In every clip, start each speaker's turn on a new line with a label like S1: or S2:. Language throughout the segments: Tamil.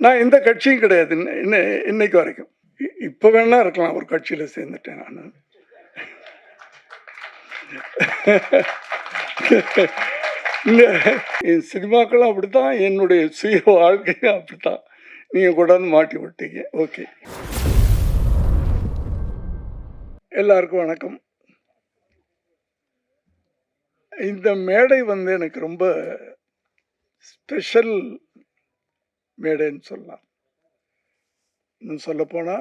S1: நான் எந்த கட்சியும் கிடையாது இன்னைக்கு வரைக்கும். இப்போ வேணா இருக்கலாம், ஒரு கட்சியில் சேர்ந்துட்டேன் நான். என் சினிமாக்களும் அப்படித்தான், என்னுடைய சுய வாழ்க்கையும் அப்படித்தான். நீங்கள் கொண்டாந்து மாட்டி விட்டீங்க. ஓகே, எல்லாருக்கும் வணக்கம். இந்த மேடை எனக்கு ரொம்ப ஸ்பெஷல் மேடைன்னு சொல்லலாம். இன்னும் சொல்ல போனா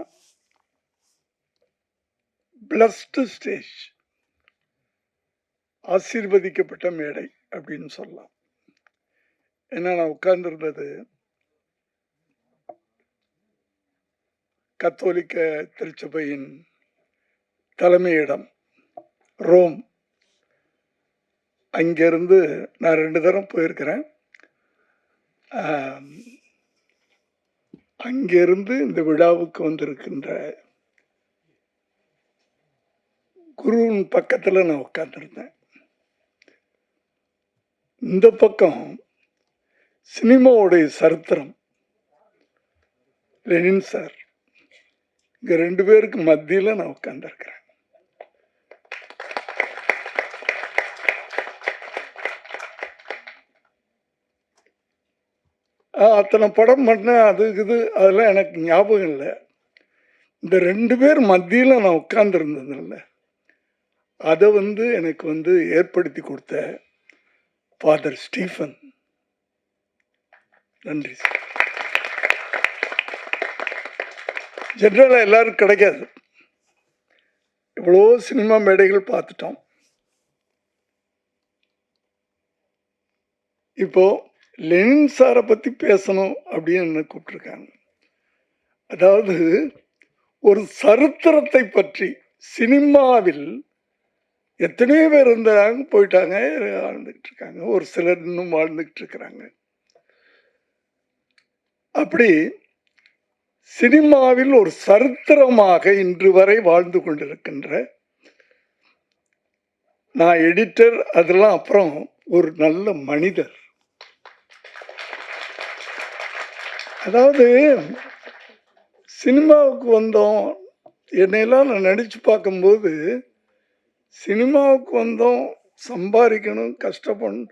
S1: பிளஸ்டு ஸ்டேஜ், ஆசீர்வதிக்கப்பட்ட மேடை அப்படின்னு சொல்லலாம். ஏன்னா நான் உட்கார்ந்துருந்தது கத்தோலிக்க திருச்சபையின் தலைமையிடம் ரோம். அங்கிருந்து நான் 2 தரம் போயிருக்கிறேன். அங்கிருந்து இந்த விழாவுக்கு வந்திருக்கின்ற குருவின் பக்கத்தில் நான் உட்கார்ந்துருந்தேன். இந்த பக்கம் சினிமாவுடைய சரித்திரம், லெனின் சார். இங்க 2 பேருக்கு மத்தியில் நான் உட்கார்ந்துருக்கிறேன். அத்தனை படம் பண்ணேன், அதெல்லாம் எனக்கு ஞாபகம் இல்லை. இந்த 2 பேர் மத்தியில் நான் உட்கார்ந்துருந்ததில்ல, அதை எனக்கு ஏற்படுத்தி கொடுத்த ஃபாதர் ஸ்டீஃபன். நன்றி சார். ஜென்ரலாக எல்லாரும் கிடைக்காது. இவ்வளோ சினிமா மேடைகள் பார்த்துட்டோம். இப்போ லெனின் சாரை பற்றி பேசணும் அப்படின்னு என்ன கூப்பிட்டுருக்காங்க. அதாவது ஒரு சரித்திரத்தை பற்றி சினிமாவில் எத்தனையோ பேர் இருந்தாங்க, போயிட்டாங்க, வாழ்ந்துக்கிட்டு இருக்காங்க. ஒரு சிலர் இன்னும் வாழ்ந்துக்கிட்டு இருக்கிறாங்க. அப்படி சினிமாவில் ஒரு சரித்திரமாக இன்று வரை வாழ்ந்து கொண்டிருக்கின்ற, நான் எடிட்டர், அதெல்லாம் அப்புறம் ஒரு நல்ல மனிதர். அதாவது சினிமாவுக்கு வந்தோம், என்னையெல்லாம் நான் நடிச்சு பார்க்கும்போது, சினிமாவுக்கு வந்தோம், சம்பாதிக்கணும், கஷ்டப்படணும்,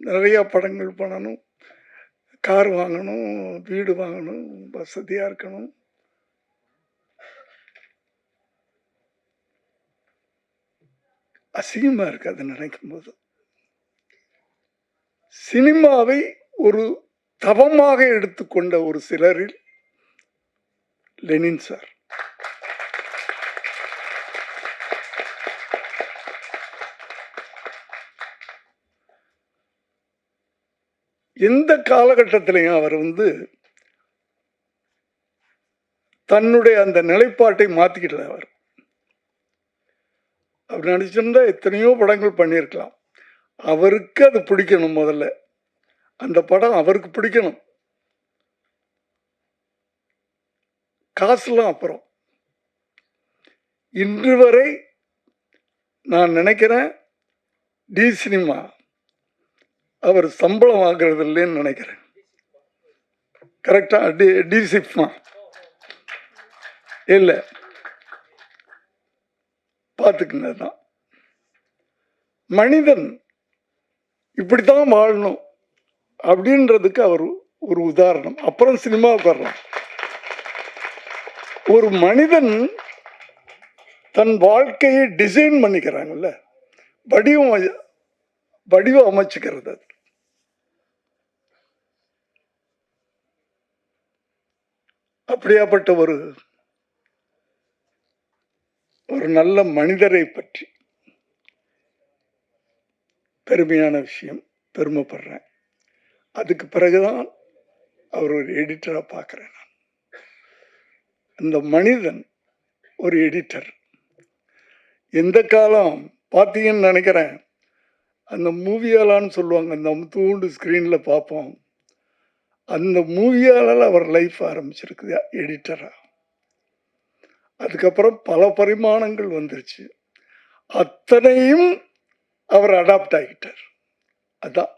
S1: நிறையா படங்கள் பண்ணணும், கார் வாங்கணும், வீடு வாங்கணும், வசதியாக இருக்கணும். அசிங்கமாக இருக்கு அதை நினைக்கும் போது. சினிமாவை ஒரு தவமாக எடுத்துக்கொண்ட ஒரு சிலரில் லெனின் சார். எந்த காலகட்டத்திலையும் அவர் தன்னுடைய அந்த நிலைப்பாட்டை மாத்திக்கிட்டல. அவர் நடிச்சிருந்தா எத்தனையோ படங்கள் பண்ணியிருக்கலாம். அவருக்கு அது பிடிக்கணும். முதல்ல அந்த படம் அவருக்கு பிடிக்கணும், காசுலாம் அப்புறம். இன்று வரை நான் நினைக்கிறேன், டி சினிமா அவர் சம்பளம் வாங்குறது இல்லைன்னு நினைக்கிறேன். கரெக்டா? டி சினிமா இல்லை, பார்த்துக்குங்க. தான் மனிதன் இப்படித்தான் வாழணும் அப்படின்றதுக்கு அவர் ஒரு உதாரணம். அப்புறம் சினிமாவுக்கு வரலாம். ஒரு மனிதன் தன் வாழ்க்கையை டிசைன் பண்ணிக்கிறாங்கல்ல, வடிவம் அமைச்சுக்கிறது. அது அப்படியாப்பட்ட ஒரு நல்ல மனிதரை பற்றி பெருமையான விஷயம், பெருமைப்படுறேன். அதுக்கு பிறகுதான் அவர் ஒரு எடிட்டரா பார்க்கிறேன். நான் அந்த மனிதன் ஒரு எடிட்டர். எந்த காலம் பார்த்தீங்கன்னு நினைக்கிறேன், அந்த மூவியாலான்னு சொல்லுவாங்க, அந்த தூண்டு ஸ்கிரீன்ல பார்ப்போம். அந்த மூவியால அவர் லைஃப் ஆரம்பிச்சிருக்குது எடிட்டரா. அதுக்கப்புறம் பல பரிமாணங்கள் வந்துருச்சு. அத்தனையும் அவர் அடாப்ட் ஆகிட்டார். அதான்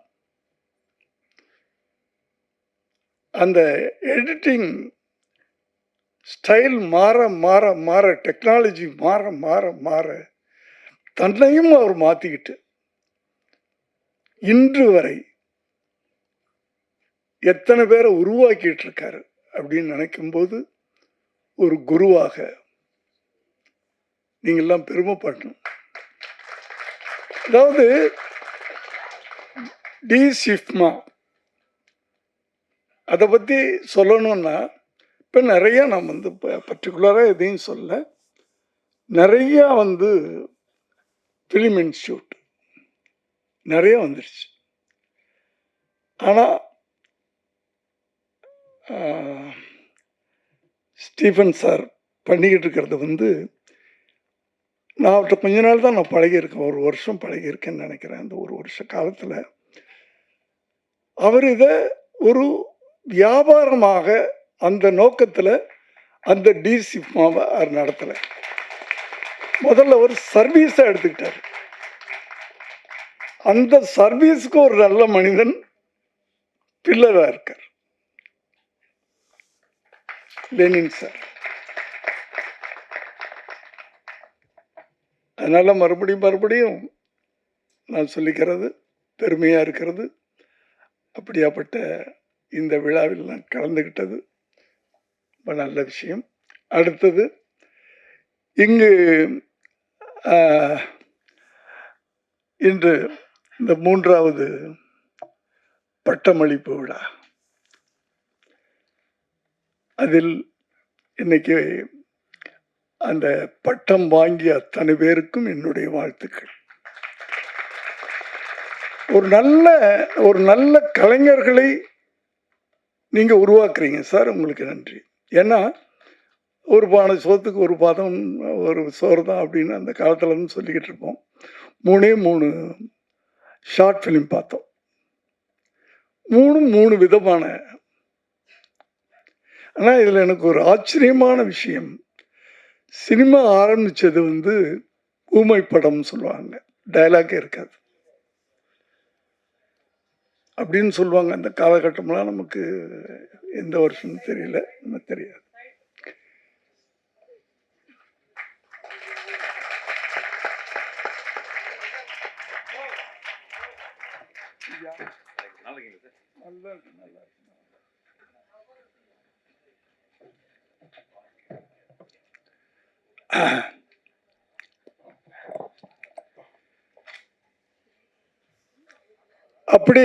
S1: அந்த எடிட்டிங் ஸ்டைல் மாற மாற மாற, டெக்னாலஜி மாற மாற மாற தன்னையும் அவர் மாற்றிக்கிட்டு இன்று வரை எத்தனை பேரை உருவாக்கிட்டு இருக்காரு அப்படின்னு நினைக்கும்போது ஒரு குருவாக நீங்கள்லாம் பெருமைப்படணும். அதாவது டி சிஃப்மா அதை பற்றி சொல்லணும்னா இப்போ நிறையா நான் வந்து இப்போ பர்டிகுலராக எதையும் சொல்ல, நிறையா வந்து ஃபிலிம் இன்ஸ்டியூட் நிறைய வந்துடுச்சு. ஆனால் ஸ்டீஃபன் சார் பண்ணிக்கிட்டு இருக்கிறது வந்து நான் அவர்கிட்ட கொஞ்ச நாள் தான் நான் பழகியிருக்கேன், ஒரு வருஷம் பழகியிருக்கேன்னு நினைக்கிறேன். அந்த ஒரு வருஷ காலத்தில் அவர் இதை ஒரு வியாபாரமாக அந்த நோக்கத்தில் அந்த டிசிமாவை அவர் நடத்தலை. முதல்ல ஒரு சர்வீஸாக எடுத்துக்கிட்டார். அந்த சர்வீஸுக்கு ஒரு நல்ல மனிதன் பில்லராக இருக்கார் லெனின் சார். அதனால மறுபடியும் நான் சொல்லிக்கிறது பெருமையாக இருக்கிறது. அப்படியாப்பட்ட இந்த விழாவில் நான் கலந்துக்கிட்டது ரொம்ப நல்ல விஷயம். அடுத்தது இங்கு இன்று இந்த 3வது பட்டமளிப்பு விழா, அதில் இன்னைக்கு அந்த பட்டம் வாங்கிய அத்தனை பேருக்கும் என்னுடைய வாழ்த்துக்கள். ஒரு நல்ல கலைஞர்களை நீங்க உருவாக்குறீங்க சார், உங்களுக்கு நன்றி. ஏன்னா ஒரு பானை சோத்துக்கு ஒரு பாதம் ஒரு சோறு தான் அப்படின்னு அந்த காலத்துல இருந்து சொல்லிக்கிட்டு இருப்போம். 3 ஷார்ட் ஃபிலிம் பார்த்தோம். 3 விதமான. ஆனால் இதில் எனக்கு ஒரு ஆச்சரியமான விஷயம், சினிமா ஆரம்பித்தது வந்து ஊமை படம்னு சொல்லுவாங்க, டைலாக்கே இருக்காது அப்படின்னு சொல்லுவாங்க. அந்த காலகட்டம்லாம் நமக்கு எந்த வருஷம்னு தெரியல, நமக்கு தெரியாது. அப்படி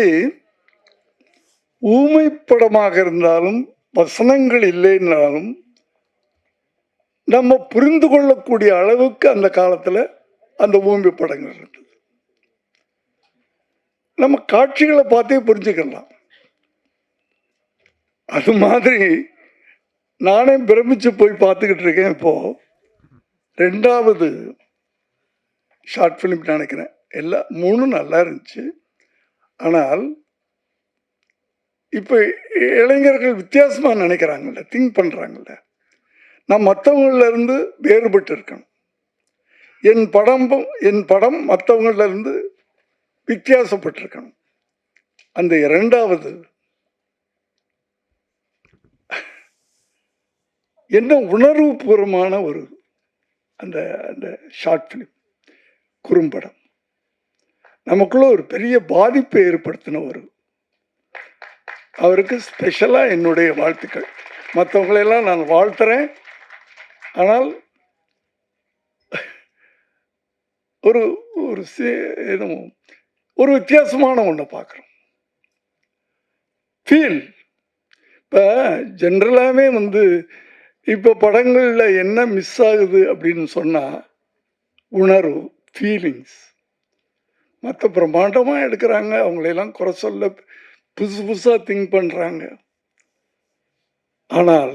S1: ஊமை படமாக இருந்தாலும் வசனங்கள் இல்லைன்னாலும் நம்ம புரிந்து கொள்ளக்கூடிய அளவுக்கு அந்த காலத்தில் அந்த ஊமை படங்கள் இருந்தது. நம்ம காட்சிகளை பார்த்தே புரிஞ்சுக்கலாம். அது மாதிரி நானே பிரமிச்சு போய் பார்த்துக்கிட்டு இருக்கேன். இப்போ 2வது ஷார்ட் ஃபிலிம் நினைக்கிறேன். எல்லாம் 3 நல்லா இருந்துச்சு. ஆனால் இப்போ இளைஞர்கள் வித்தியாசமாக நினைக்கிறாங்கல்ல, திங்க் பண்ணுறாங்கல்ல. நான் மற்றவங்கள இருந்து வேறுபட்டு இருக்கணும். என் படம் மற்றவங்கள இருந்து வித்தியாசப்பட்டிருக்கணும். அந்த 2வது என்ன உணர்வுபூர்வமான ஒரு அந்த அந்த ஷார்ட் ஃபிலிம் குறும்படம் நமக்குள்ள ஒரு பெரிய பாதிப்பை ஏற்படுத்தின அவருக்கு ஸ்பெஷலாக என்னுடைய வாழ்த்துக்கள். மற்றவங்களெல்லாம் நான் வாழ்த்துறேன். ஆனால் ஒரு ஒரு ஒரு வித்தியாசமான ஒன்றை பார்க்குறோம். ஃபீல் இப்போ ஜென்ரலாகவே வந்து இப்போ படங்களில் என்ன மிஸ் ஆகுது அப்படின்னு சொன்னால் உணர்வு, ஃபீலிங்ஸ். மற்ற பிரம்மாண்டமாக எடுக்கிறாங்க, அவங்களையெல்லாம் குறை சொல்ல புதுசாக திங்க் பண்ணுறாங்க. ஆனால்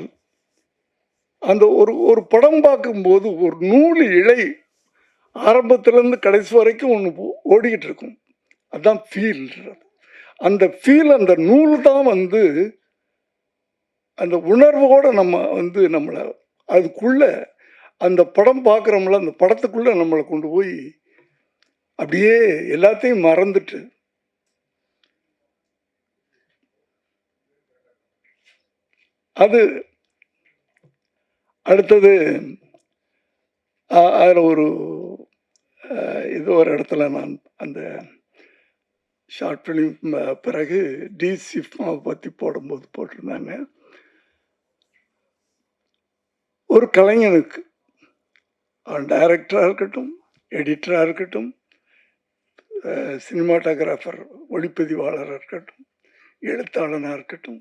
S1: அந்த ஒரு படம் பார்க்கும்போது ஒரு நூல் இழை ஆரம்பத்திலேருந்து கடைசி வரைக்கும் ஒன்று ஓடிக்கிட்டு இருக்கும். அதுதான் ஃபீல்ன்றது. அந்த ஃபீல், அந்த நூல் தான் வந்து அந்த உணர்வோடு நம்ம வந்து நம்மளை அதுக்குள்ள அந்த படம் பார்க்குறோம்ல, அந்த படத்துக்குள்ளே நம்மளை கொண்டு போய் அப்படியே எல்லாத்தையும் மறந்துட்டு அது அடுத்தது அதில் இது ஒரு இடத்துல நான் அந்த ஷார்ட் ஃபிலிம் பிறகு டி சிஃப்மாவை பற்றி போடும்போது போட்டிருந்தாங்க. ஒரு கலைஞனுக்கு அவன் டைரக்டராக இருக்கட்டும், எடிட்டராக இருக்கட்டும், சினிமாட்டோகிராஃபர் ஒளிப்பதிவாளராக இருக்கட்டும், எழுத்தாளனாக இருக்கட்டும்,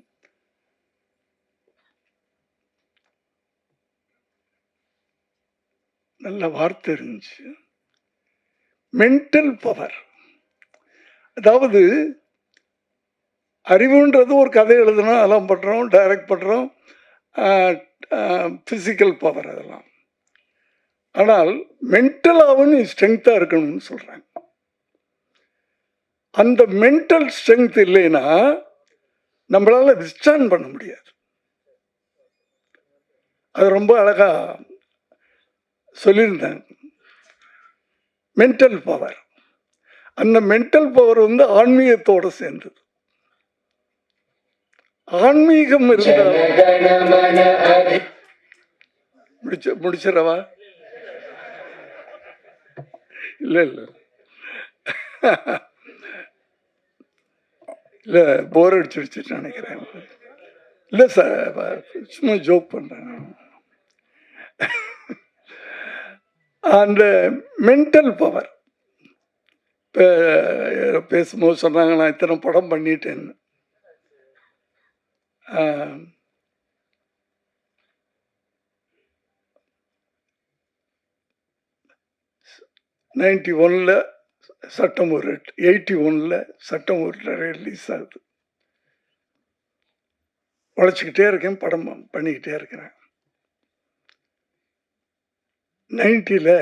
S1: நல்ல வார்த்தை இருந்துச்சு, மென்டல் பவர். அதாவது அறிவுன்றது ஒரு கதை எழுதணும், அதெல்லாம் பண்ணுறோம், டைரக்ட் பண்ணுறோம், ஃபிசிக்கல் பவர் அதெல்லாம். ஆனால் மென்டலாகவும் நீ ஸ்ட்ரென்த்தாக இருக்கணும்னு சொல்கிறாங்க. அந்த மென்டல் ஸ்ட்ரென்த் இல்லைன்னா நம்மளால விஸ்டாண்ட் பண்ண முடியாது. அது ரொம்ப அழகா சொல்லியிருந்தாங்க. மென்டல் பவர், அந்த மென்டல் பவர் ஆன்மீகத்தோட சேர்ந்தது. ஆன்மீகம் இருந்தால் முடிச்சிடவா? இல்லை இல்லை இல்லை, போர் அடிச்சுடுச்சுன்னு நினைக்கிறேன். இல்லை சார், சும்மா ஜோக் பண்ணுறேன். அந்த மென்டல் பவர், இப்போ பேசும்போது சொன்னாங்க நான் இத்தனை படம் பண்ணிட்டேன்னு. 91 சட்டம் ஒரு 81 சட்டம் ஒரு ரிலீஸ் ஆகுது. உழைச்சிக்கிட்டே இருக்கேன், படம் பண்ணிக்கிட்டே இருக்கிறேன். 90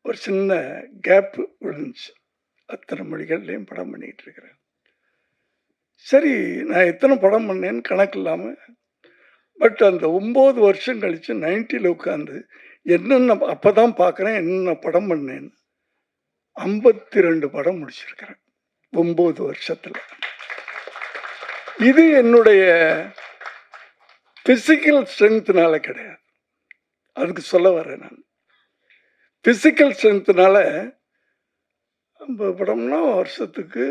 S1: ஒரு சின்ன கேப் விழுந்துச்சு. அத்தனை மொழிகள்லையும் படம் பண்ணிக்கிட்டு இருக்கிறேன். சரி, நான் எத்தனை படம் பண்ணேன்னு கணக்கு இல்லாமல், பட் அந்த 9 வருஷம் கழித்து 90 உட்காந்து என்னென்ன அப்போ தான் பார்க்குறேன் என்னென்ன படம் பண்ணேன்னு. 52 படம் முடிச்சிருக்கிறேன் 9 வருஷத்தில். இது என்னுடைய பிசிக்கல் ஸ்ட்ரென்த்னால கிடையாது, அதுக்கு சொல்ல வரேன் நான். பிசிக்கல் ஸ்ட்ரென்த்னால 50 படம்னா வருஷத்துக்கு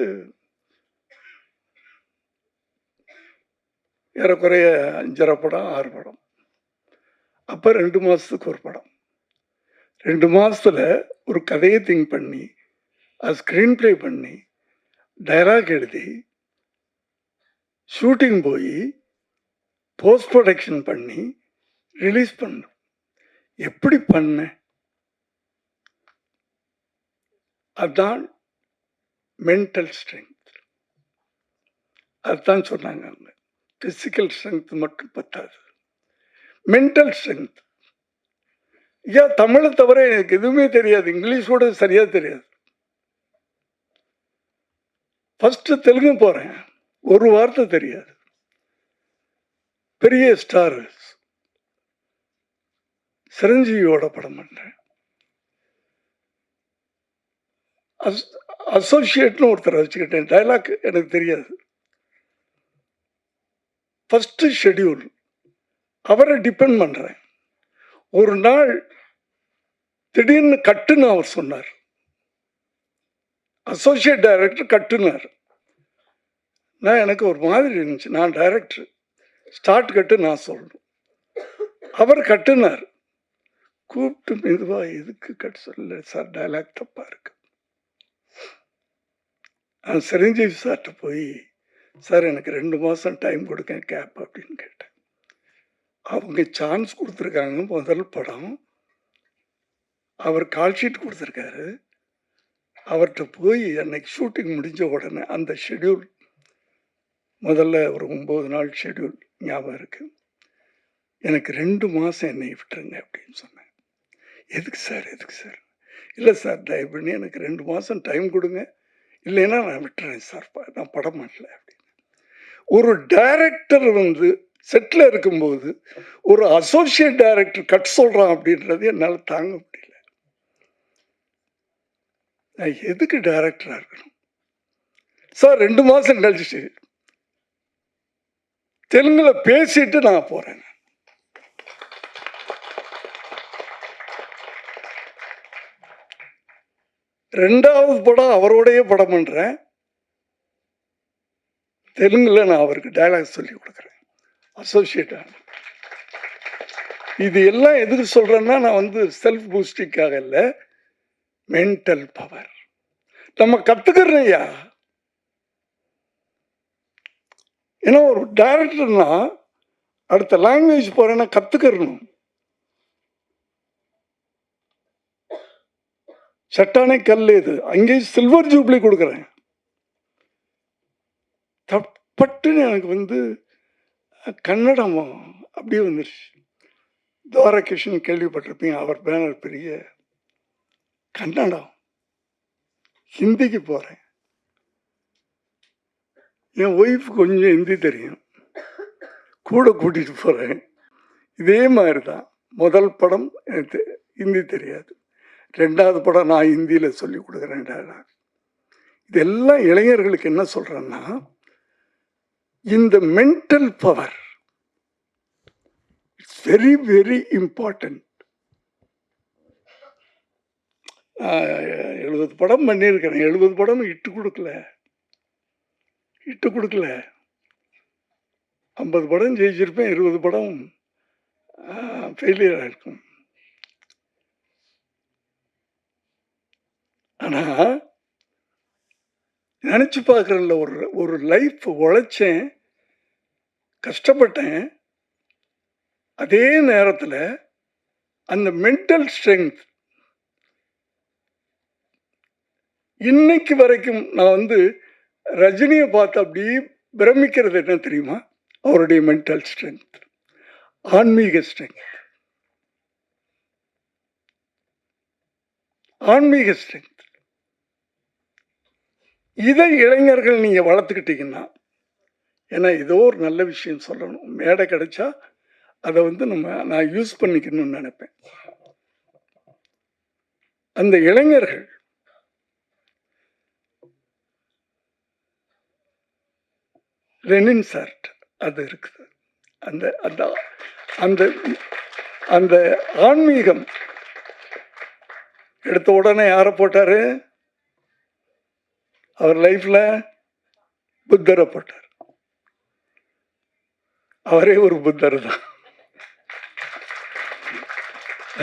S1: ஏறக்குறைய 5.5 படம் 6 படம். அப்போ 2 மாதத்துக்கு ஒரு படம். 2 மாதத்தில் ஒரு கதையை திங்க் பண்ணி, அது ஸ்க்ரீன் ப்ளே பண்ணி, டைலாக் எழுதி, ஷூட்டிங் போய், போஸ்ட் ப்ரொடக்ஷன் பண்ணி ரிலீஸ் பண்ணணும். எப்படி பண்ண? அதுதான் மென்டல் ஸ்ட்ரென்த். அதுதான் சொன்னாங்க அவங்க. பிசிக்கல் ஸ்ட்ரென்த் மட்டும் பத்தாது, மென்டல் ஸ்ட்ரென்த். ஏன் தமிழை தவிர எனக்கு எதுவுமே தெரியாது, இங்கிலீஷ் கூட சரியா தெரியாது. ஃபர்ஸ்ட் தெலுங்கு போறேன், ஒரு வார்த்தை தெரியாது. பெரிய ஸ்டார் சிரஞ்சீவியோட படம் பண்றேன். அசோசியேட்னு ஒருத்தரை வச்சுக்கிட்டேன், டைலாக் எனக்கு தெரியாது. ஃபர்ஸ்ட் ஷெட்யூல் அவரை டிபெண்ட் பண்றேன். ஒரு நாள் திடீர்னு கட்டுன்னு அவர் சொன்னார், அசோசியேட் டைரக்டர் கட்டுனார். எனக்கு ஒரு மாதிரி இருந்துச்சு, நான் டைரக்டர், ஸ்டார்ட் கட்டு நான் சொல்லணும். அவர் கட்டுனார், கூப்பிட்டு மெதுவா எதுக்கு கட்டு சொல்ல சார், டைலாக் தப்பா இருக்கு. நான் சிரஞ்சீவி சார்கிட்ட போய், சார் எனக்கு 2 மாதம் டைம் கொடுங்க கேப் அப்படின்னு கேட்டேன். அவங்க சான்ஸ் கொடுத்துருக்காங்க, முதல் படம், அவர் கால் ஷீட் கொடுத்துருக்காரு. அவர்கிட்ட போய் அன்னைக்கு ஷூட்டிங் முடிஞ்ச உடனே அந்த ஷெட்யூல், முதல்ல ஒரு 9 நாள் ஷெட்யூல் ஞாபகம் இருக்கு, எனக்கு 2 மாதம் என்னை விட்டுருங்க அப்படின்னு சொன்னேன். எதுக்கு சார், எதுக்கு சார்? இல்லை சார், தயவு பண்ணி எனக்கு 2 மாதம் டைம் கொடுங்க, இல்லைன்னா நான் விட்டுறேன் சார், நான் படம் பண்ணல அப்படின்னு. ஒரு டைரக்டர் செட்டில் இருக்கும்போது ஒரு அசோசியேட் டைரக்டர் கட் சொல்றான் அப்படின்றது என்னால் தாங்க முடியல. நான் எதுக்கு டைரக்டரா இருக்கணும் சார்? 2 மாதம் கழிச்சு தெலுங்குல பேசிட்டு நான் போறேன். ரெண்டாவது படம் அவரோடைய படம் பண்றேன். தெலுங்குல நான் அவருக்கு டயலாக் சொல்லி கொடுக்குறேன். அசோசியேட். இது எல்லாம் எதுக்கு சொல்றேன்னா, நான் வந்து செல்ஃப் பூஸ்டிங்காக இல்லை, மென்டல் பவர் நம்ம கத்துக்கிறோம் ஐயா. ஏன்னா ஒரு டைரக்டர்னா அடுத்த லாங்குவேஜ் போறேன்னா கத்துக்கிறணும். சட்டானே கல் இது, அங்கேயும் சில்வர் ஜூப்ளி கொடுக்குறேன். தப்பட்டுன்னு எனக்கு வந்து கன்னடம் அப்படியே வந்துருச்சு. துவாரகிருஷ்ணன் கேள்விப்பட்டிருப்பீங்க, அவர் பேனர் பெரிய. கன்னடம், ஹிந்திக்கு போகிறேன். என் ஒய்ஃப் கொஞ்சம் ஹிந்தி தெரியும், கூட கூட்டிகிட்டு போகிறேன். இதே மாதிரி தான். முதல் படம் எனக்கு ஹிந்தி தெரியாது, ரெண்டாவது படம் நான் ஹிந்தியில் சொல்லி கொடுக்குறேன். இதெல்லாம் இளைஞர்களுக்கு என்ன சொல்கிறேன்னா, இந்த mental power it's very very important. 70 படம் பண்ணியிருக்கிறேன். 70 படம் இட்டு கொடுக்கல. 50 படம் ஜெயிச்சிருப்பேன், 20 படம் ஃபெயிலியர் ஆயிருக்கும். ஆனா நினைச்சு பார்க்கறேன்ல, ஒரு லைஃப் உழைச்சேன், கஷ்டப்பட்டேன். அதே நேரத்தில் அந்த மென்டல் ஸ்ட்ரென்த் இன்னைக்கு வரைக்கும் நான் வந்து ரஜினியை பார்த்து அப்படியே பிரமிக்கிறது என்ன தெரியுமா? அவருடைய மென்டல் ஸ்ட்ரென்த், ஆன்மீக ஸ்ட்ரென்த். இதை இளைஞர்கள் நீங்க வளர்த்துக்கிட்டீங்கன்னா, ஏன்னா ஏதோ ஒரு நல்ல விஷயம் சொல்லணும், மேடை கிடைச்சா அதை வந்து நான் யூஸ் பண்ணிக்கணும்னு நினைப்பேன். அந்த இளைஞர்கள் லெனின் சார்ட் அது இருக்குது. அந்த அந்த அந்த அந்த ஆன்மீகம் எடுத்த உடனே யாரை போட்டாரு? அவர் லைஃப்ல புத்தரை போட்டார். அவரே ஒரு புத்தர் தான்.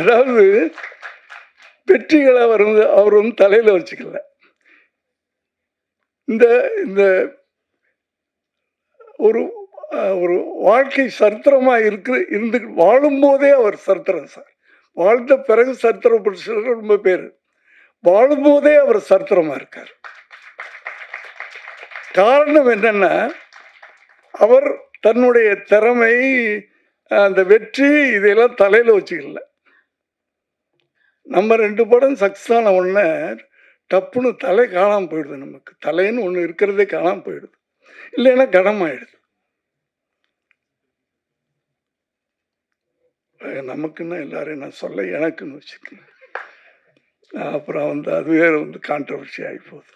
S1: அதாவது வெற்றிகளை அவர் வந்து தலையில வச்சுக்கல. இந்த இந்த ஒரு ஒரு வாழ்க்கை சரித்திரமா இருந்து வாழும் போதே அவர் சரித்திரம் சார். வாழ்ந்த பிறகு சரித்திரம் படிச்சது ரொம்ப பேர், வாழும் போதே அவர் சரித்திரமா இருக்கார். காரணம் என்னன்னா, அவர் தன்னுடைய திறமை, அந்த வெற்றி, இதையெல்லாம் தலையில வச்சுக்கல. நம்ம 2 படம் சக்சஸ் ஆன உடனே டப்புன்னு தலை காணாமல் போயிடுது. நமக்கு தலைன்னு ஒன்று இருக்கிறதே காணாமல் போயிடுது, இல்லைன்னா கனமாயிடுது. நமக்குன்னா எல்லாரும் நான் சொல்ல எனக்குன்னு வச்சுக்கேன். அப்புறம் வந்து அதுவே வந்து கான்ட்ரவர்சி ஆகி போகுது.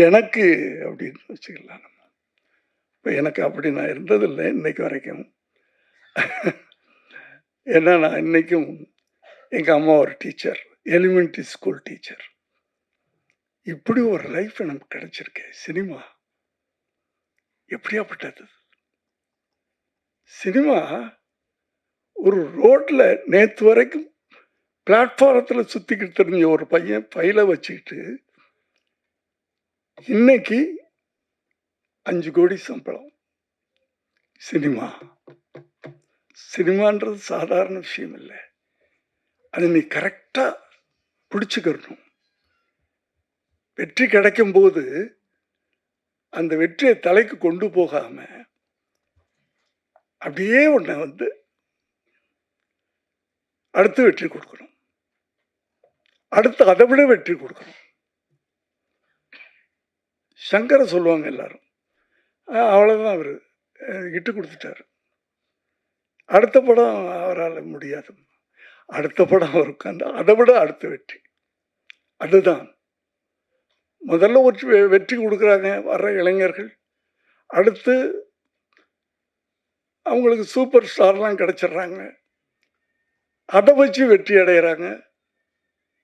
S1: எனக்கு அப்படின்னு வச்சுக்கலாம். நம்ம இப்போ எனக்கு அப்படி நான் இருந்ததில்லை இன்னைக்கு வரைக்கும். ஏன்னா நான் இன்னைக்கும் எங்கள் அம்மா ஒரு டீச்சர், எலிமெண்ட்ரி ஸ்கூல் டீச்சர். இப்படி ஒரு லைஃப் நமக்கு கிடைச்சிருக்கு. சினிமா எப்படியாப்பட்டது? சினிமா ஒரு ரோட்ல நேற்று வரைக்கும் பிளாட்ஃபாரத்தில் சுத்திக்கிட்டு தெரிஞ்ச ஒரு பையன் ஃபைலை வச்சுக்கிட்டு இன்னைக்கு 5 கோடி சம்பளம். சினிமான்றது சாதாரண விஷயம் இல்லை. அதை நீ கரெக்டா பிடிச்சுக்கணும். வெற்றி கிடைக்கும் போது அந்த வெற்றியை தலைக்கு கொண்டு போகாம அப்படியே உன்னை வந்து அடுத்து வெற்றி கொடுக்கணும், அடுத்து அதை விட வெற்றி கொடுக்கணும். சங்கரை சொல்லுவாங்க எல்லாரும், அவ்வளவுதான், அவரு இட்டு கொடுத்துட்டாரு, அடுத்த படம் அவரால் முடியாது, அடுத்த படம் அவருக்கு அந்த அதை விட அடுத்த வெற்றி. அதுதான் முதல்ல ஒரு வெற்றி கொடுக்குறாங்க வர்ற இளைஞர்கள். அடுத்து அவங்களுக்கு சூப்பர் ஸ்டார்லாம் கிடச்சிட்றாங்க. அதை வச்சு வெற்றி அடைகிறாங்க.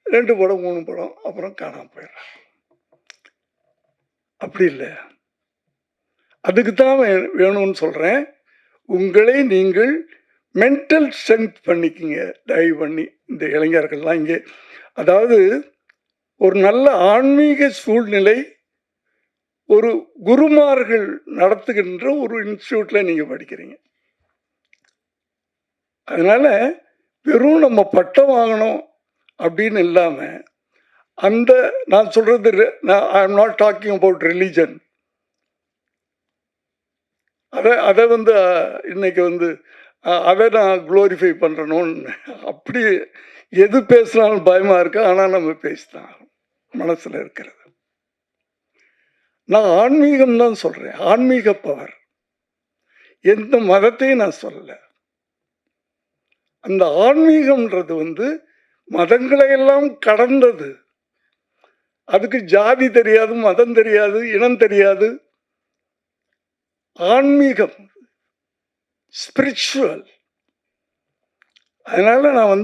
S1: 2 படம் 3 படம் அப்புறம் காணாமல் போயிடுறாங்க. அப்படி இல்லை. அதுக்கு தான் வேணும்னு சொல்கிறேன். உங்களை நீங்கள் மென்டல் ஸ்ட்ரென்த் பண்ணிக்கிங்க. தயவு பண்ணி இந்த இளைஞர்கள்லாம் இங்கே, அதாவது ஒரு நல்ல ஆன்மீக சூழ்நிலை, ஒரு குருமார்கள் நடத்துகின்ற ஒரு இன்ஸ்டியூட்டில் நீங்கள் படிக்கிறீங்க. அதனால் வெறும் நம்ம பட்டம் வாங்கணும் அப்படின்னு இல்லாமல், அந்த நான் சொல்கிறது, I am not talking about religion. அதை இன்னைக்கு அதை நான் குளோரிஃபை பண்ணுறணும்னு அப்படி எது பேசினாலும் பயமாக இருக்கு. ஆனால் நம்ம பேசிதான் மனசில் இருக்கிறது. நான் ஆன்மீகம் தான் சொல்கிறேன். ஆன்மீக பவர். எந்த மதத்தையும் நான் சொல்லலை. அந்த ஆன்மீகம்ன்றது மதங்களை எல்லாம் கடந்தது. அதுக்கு ஜாதி தெரியாது, மதம் தெரியாது, இனம் தெரியாது. ஆன்மீகம் ஸ்பிரிச்சுவல். அதனால நான்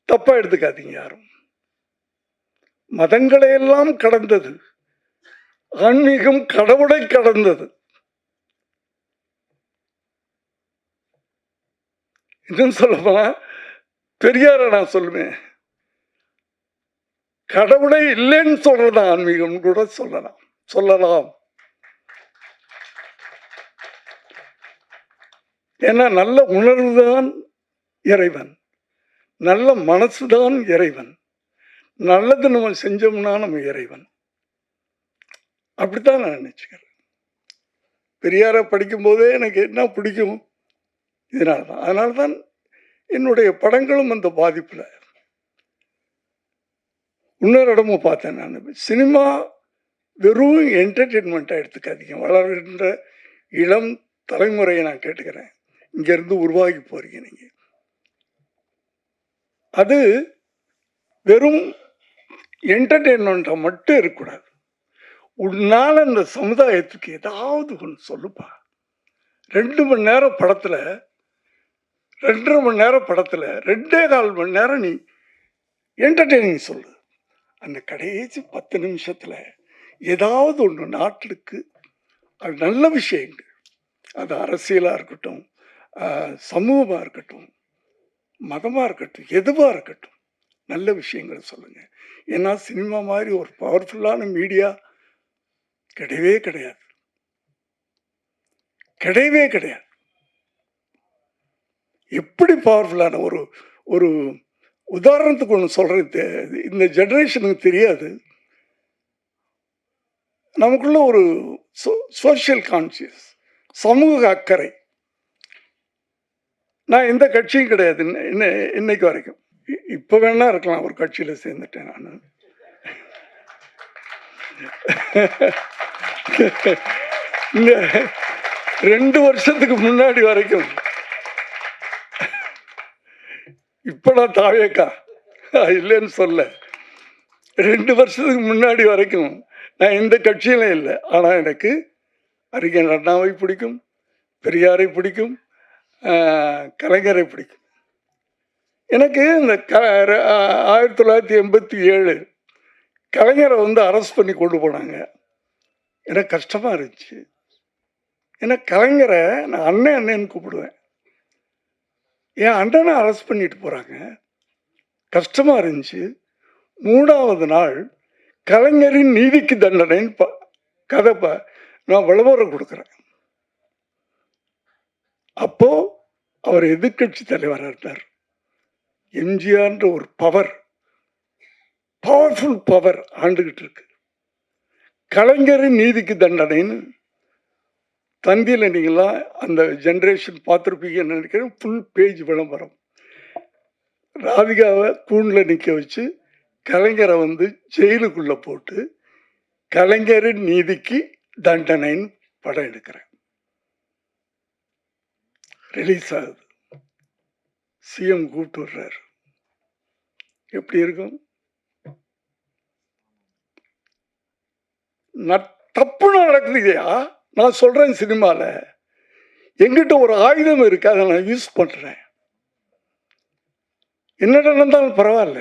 S1: தப்பா எடுத்துக்காதீங்க யாரும். மதங்களை எல்லாம் கடந்தது. ஆன்மீகம் கடவுளை கடந்தது. இன்னும் சொல்லப்போனா பெரியார நான் சொல்லுவேன், கடவுளை இல்லைன்னு சொல்றது ஆன்மீகம் கூட சொல்லலாம். ஏன்னா நல்ல உணர்வுதான் இறைவன், நல்ல மனசுதான் இறைவன், நல்லது நம்ம செஞ்சோம்னா நம்ம இறைவன். அப்படித்தான் நான் நினைச்சுக்கிறேன். பெரியாரை படிக்கும் போதே எனக்கு என்ன பிடிக்கும் இதனால்தான். அதனால்தான் என்னுடைய படங்களும் அந்த பாதிப்பில். இன்னொரு இடமும் பார்த்தேன் நான், சினிமா வெறும் என்டர்டெயின்மெண்ட்டாக எடுத்துக்காதீங்க. வளர்கின்ற இளம் தலைமுறையை நான் கேட்டுக்கிறேன். இங்கேருந்து உருவாகி போறீங்க நீங்கள். அது வெறும் என்டர்டெயின்மெண்ட்டாக மட்டும் இருக்கக்கூடாது. உன்னால் இந்த சமுதாயத்துக்கு ஏதாவது ஒன்று சொல்லுப்பா. 2 மணி நேரம் படத்தில், 2.5 மணி நேரம் படத்தில் 2.25 மணி நேரம் நீ என்டர்டெய்னிங் சொல்லு. அந்த கடைசி 10 நிமிஷத்தில் ஏதாவது ஒன்று நாட்டுக்கு அது நல்ல விஷயங்கள், அது அரசியலாக இருக்கட்டும், சமூகமாக இருக்கட்டும், மதமாக இருக்கட்டும், எதுவாக இருக்கட்டும், நல்ல விஷயங்களை சொல்லுங்கள். ஏன்னா சினிமா மாதிரி ஒரு பவர்ஃபுல்லான மீடியா கிடையவே கிடையாது. எப்படி பவர்ஃபுல்லான ஒரு உதாரணத்துக்கு ஒன்று சொல்கிறது, இந்த ஜெனரேஷனுக்கு தெரியாது. நமக்குள்ள ஒரு சோஷியல் கான்சியஸ், சமூக அக்கறை. நான் எந்த கட்சியும் கிடையாது இன்னைக்கு வரைக்கும். இப்போ வேணா இருக்கலாம், ஒரு கட்சியில் சேர்ந்துட்டேன் நான். இந்த 2 வருஷத்துக்கு முன்னாடி வரைக்கும், இப்போ நான் தாவேக்கா இல்லைன்னு சொல்ல, 2 வருஷத்துக்கு முன்னாடி வரைக்கும் நான் எந்த கட்சியிலும் இல்லை. ஆனால் எனக்கு அறிஞர் அண்ணாவை பிடிக்கும், பெரியாரை பிடிக்கும், கலைஞரை பிடிக்கும். எனக்கு இந்த 1987 கலைஞரை அரெஸ்ட் பண்ணி கொண்டு போனாங்க. எனக்கு கஷ்டமாக இருந்துச்சு. ஏன்னா கலைஞரை நான் அண்ணன்னு கூப்பிடுவேன். என் அண்ணனை அரெஸ்ட் பண்ணிட்டு போகிறாங்க, கஷ்டமாக இருந்துச்சு. 3வது நாள் கலைஞரின் நீதிக்கு தண்டனைன்னு கதை நான் விளம்பரம் கொடுக்குறேன். அப்போ அவர் எதிர்கட்சி தலைவராக இருந்தார். எம்ஜிஆர்ன்ற ஒரு பவர்ஃபுல் பவர் ஆண்டுகிட்டு இருக்கு. கலைஞரின் நீதிக்கு தண்டனைன்னு தந்தியில் நீங்களாம் அந்த ஜென்ரேஷன் பார்த்துருப்பீங்கன்னு நினைக்கிறேன். ஃபுல் பேஜ் விளம்பரம். ராதிகாவை கூண்டில் நிற்க வச்சு கலைஞரை ஜெயிலுக்குள்ளே போட்டு கலைஞரின் நீதிக்கு தண்டனைன்னு படம் எடுக்கிறேன். ரிலீஸ் ஆகுது. சிஎம் கூப்பிட்டு வர்றாரு. எப்படி இருக்கும்? தப்பு நடக்குதுயா. நான் சொல்றேன், சினிமாவில் எங்கிட்ட ஒரு ஆயுதம் இருக்கு, அதை நான் யூஸ் பண்றேன். என்ன நடந்தாலும் பரவாயில்ல.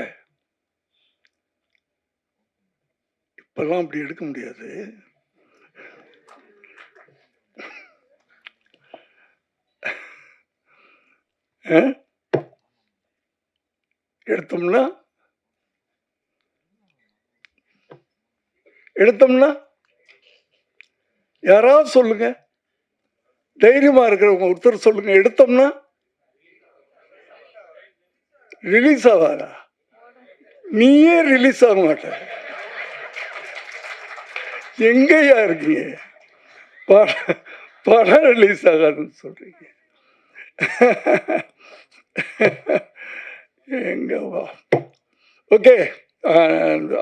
S1: இப்பெல்லாம் அப்படி எடுக்க முடியாது. எடுத்தோம்னா யாராவது சொல்லுங்க, தைரியமா இருக்கிறவங்க ஒருத்தர் சொல்லுங்க. எடுத்தோம்னா ரிலீஸ் ஆகாதா? நீயே ரிலீஸ் ஆக மாட்ட. எங்கயா இருக்கீங்க? படம் ரிலீஸ் ஆகாதுன்னு சொல்றீங்க. எங்கவா? ஓகே,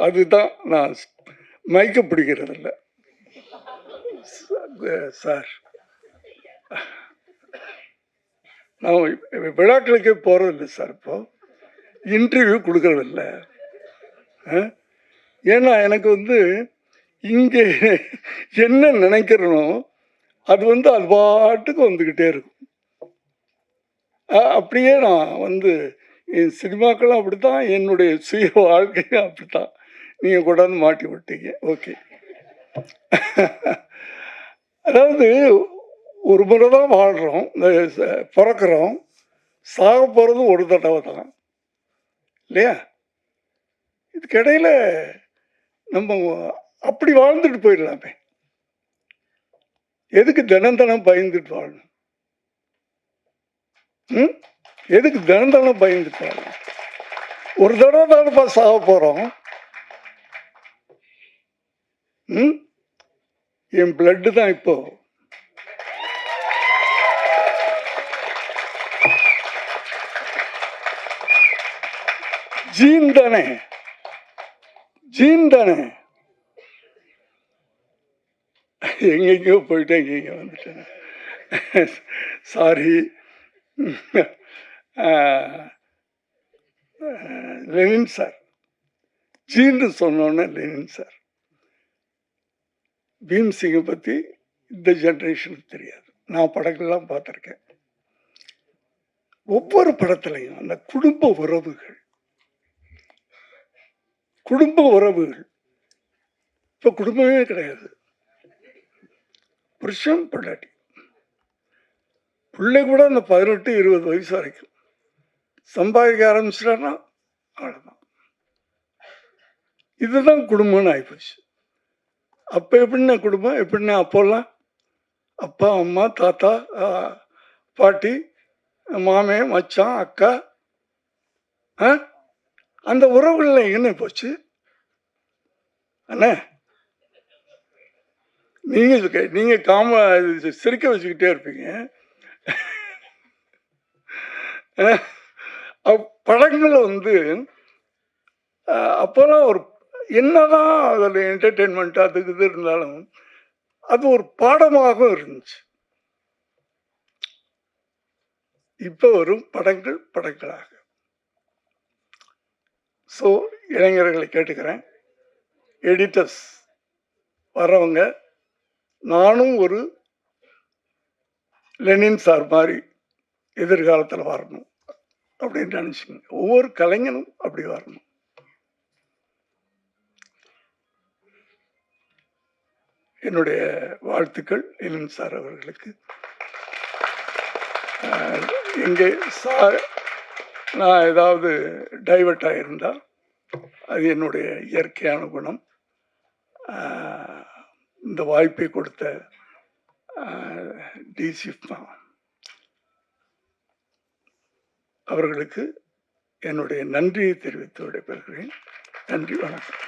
S1: அதுதான் நான் மைக்க பிடிக்கிறது இல்லை சார். நான் விழாக்களுக்கே போறதில்லை சார். இப்போ இன்டர்வியூ கொடுக்கறதில்ல. ஏன்னா எனக்கு இங்கே என்ன நினைக்கிறனோ அது அது பாட்டுக்கு வந்துக்கிட்டே இருக்கும். அப்படியே நான் என் சினிமாக்களும் அப்படித்தான், என்னுடைய சுய வாழ்க்கையும் அப்படித்தான். நீங்கள் கொண்டாந்து மாட்டி விட்டீங்க. ஓகே, அதாவது ஒரு முறை தான் வாழ்கிறோம், பிறக்கிறோம், சாக போகிறதும் ஒரு தடவை தான் இல்லையா? இதுக்கிடையில நம்ம அப்படி வாழ்ந்துட்டு போயிடலாமே. எதுக்கு தினம் தினம் பயந்துட்டு வாழணும்? எதுக்கு தினம் தினம் பயந்துட்டு வாழணும்? ஒரு தடவை தானப்பா சாக போறோம். என் பிளட்டு தான் இப்போ. ஜீன் தானே, ஜீன் தானே. எங்கெங்கயோ போயிட்டேன், எங்கெங்க வந்துட்டேன். சாரி. லெனின் சார், ஜீன்னு சொன்னோன்னே லெனின் சார். பீம்சிங்கை பற்றி இந்த ஜென்ரேஷனுக்கு தெரியாது. நான் படங்கள்லாம் பார்த்துருக்கேன். ஒவ்வொரு படத்துலையும் அந்த குடும்ப உறவுகள் இப்போ குடும்பமே கிடையாது. புருஷன் பொண்டாட்டி, பிள்ளை கூட அந்த 18-20 வயசு வரைக்கும் சம்பாதிக்க ஆரம்பிச்சிட்டான்னா அவ்வளோதான். இதுதான் குடும்பம்னு ஆகிப்போச்சு. அப்போ எப்படின்னா குடும்பம் எப்படின்னா, அப்போல்லாம் அப்பா அம்மா தாத்தா பாட்டி மாமே மச்சான் அக்கா, அந்த உறவுகளில் என்ன போச்சு அண்ணே? நீங்க சிரிக்க வச்சுக்கிட்டே இருப்பீங்க. படங்கள் அப்போல்லாம் ஒரு என்னதான் அதில் என்டர்டெயின்மெண்ட் அதுக்கு இது இருந்தாலும் அது ஒரு பாடமாக இருந்துச்சு. இப்போ வரும் படங்களாக. ஸோ இளைஞர்களை கேட்டுக்கிறேன், எடிட்டர்ஸ் வர்றவங்க, நானும் ஒரு லெனின் சார் மாதிரி எதிர்காலத்தில் வரணும் அப்படின்னு நினச்சிங்க. ஒவ்வொரு கலைஞனும் அப்படி வரணும். என்னுடைய வாழ்த்துக்கள் லெனின் சார் அவர்களுக்கு. இங்கே சார் நான் ஏதாவது டைவர்ட் ஆகியிருந்தால் அது என்னுடைய இயற்கையான குணம். இந்த வாய்ப்பை கொடுத்த டிசி அவர்களுக்கு என்னுடைய நன்றியை தெரிவித்து விடைபெறுகிறேன். நன்றி, வணக்கம்.